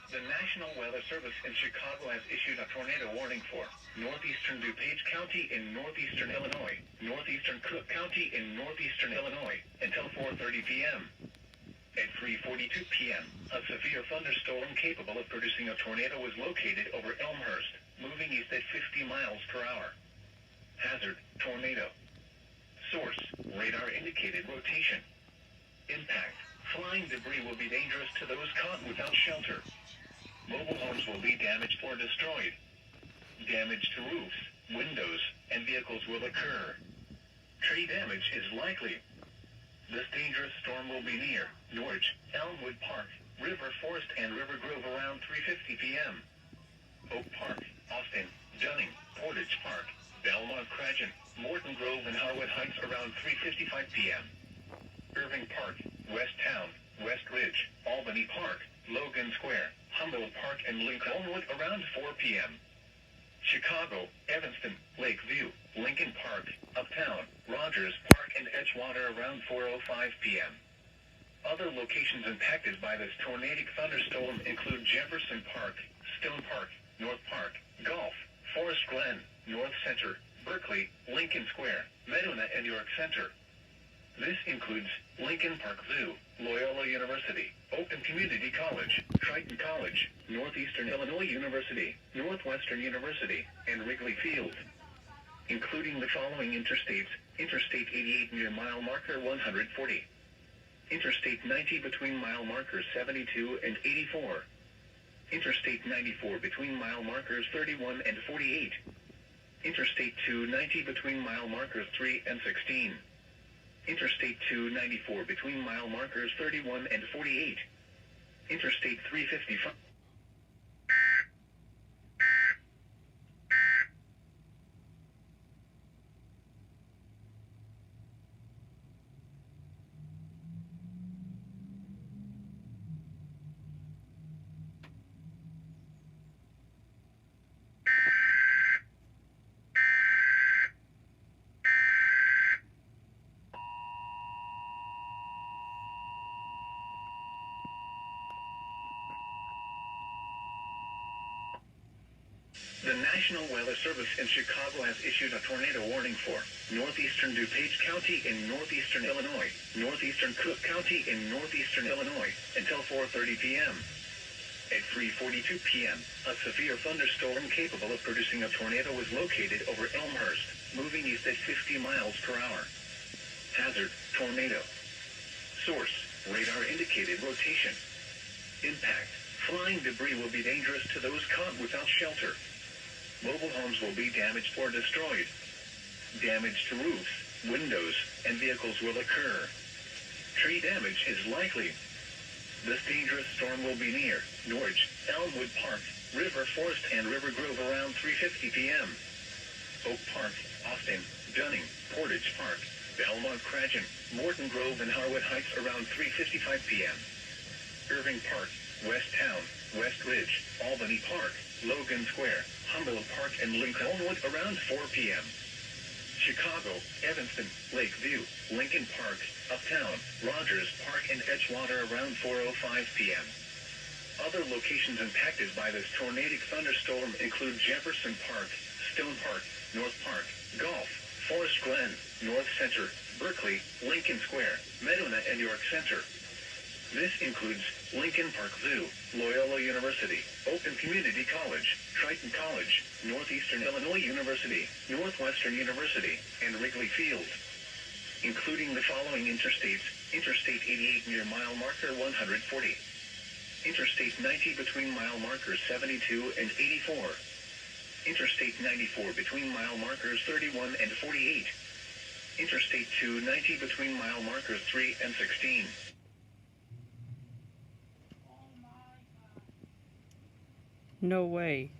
The National Weather Service in Chicago has issued a tornado warning for northeastern DuPage County in northeastern Illinois, northeastern Cook County in northeastern Illinois, until 4:30 p.m. At 3:42 p.m., a severe thunderstorm capable of producing a tornado was located over Elmhurst, moving east at 50 miles per hour. Hazard, tornado. Source, radar indicated rotation. Impact, flying debris will be dangerous to those caught without shelter. Mobile homes will be damaged or destroyed. Damage to roofs, windows, and vehicles will occur. Tree damage is likely. This dangerous storm will be near Norwich, Elmwood Park, River Forest, and River Grove around 3:50 p.m. Oak Park, Austin, Dunning, Portage Park, Belmont Cragen, Morton Grove, and Harwood Heights around 3:55 p.m. Irving Park, West Town, West Ridge, Albany Park, Logan Square, Humboldt Park, and Lincolnwood around 4 p.m. Chicago, Evanston, Lakeview, Lincoln Park, Uptown, Rogers Park, and Edgewater around 4:05 p.m. Other locations impacted by this tornadic thunderstorm include Jefferson Park, Stone Park, North Park, Gulf, Forest Glen, North Center, Berkeley, Lincoln Square, Medina, and York Center. This includes Lincoln Park Zoo, Loyola University, Oakton Community College, Triton College, Northeastern Illinois University, Northwestern University, and Wrigley Field. Including the following interstates: Interstate 88 near mile marker 140. Interstate 90 between mile markers 72 and 84. Interstate 94 between mile markers 31 and 48. Interstate 290 between mile markers 3 and 16. Interstate 294 between mile markers 31 and 48. Interstate 355. The National Weather Service in Chicago has issued a tornado warning for northeastern DuPage County in northeastern Illinois, northeastern Cook County in northeastern Illinois, until 4:30 p.m. At 3:42 p.m., a severe thunderstorm capable of producing a tornado was located over Elmhurst, moving east at 50 miles per hour. Hazard, tornado. Source, radar indicated rotation. Impact, flying debris will be dangerous to those caught without shelter. Mobile homes will be damaged or destroyed. Damage to roofs, windows, and vehicles will occur. Tree damage is likely. This dangerous storm will be near Norwich, Elmwood Park, River Forest, and River Grove around 3:50 p.m. Oak Park, Austin, Dunning, Portage Park, Belmont Cragen, Morton Grove, and Harwood Heights around 3:55 p.m. Irving Park, West Town, West Ridge, Albany Park, Logan Square, Humboldt Park, and Lincolnwood around 4 p.m. Chicago, Evanston, Lakeview, Lincoln Park, Uptown, Rogers Park, and Edgewater around 4:05 p.m. Other locations impacted by this tornadic thunderstorm include Jefferson Park, Stone Park, North Park, Gulf, Forest Glen, North Center, Berkeley, Lincoln Square, Medina, and York Center. This includes Lincoln Park Zoo, Loyola University, Oakton Community College, Triton College, Northeastern Illinois University, Northwestern University, and Wrigley Field. Including the following interstates: Interstate 88 near mile marker 140. Interstate 90 between mile markers 72 and 84. Interstate 94 between mile markers 31 and 48. Interstate 290 between mile markers 3 and 16. No way.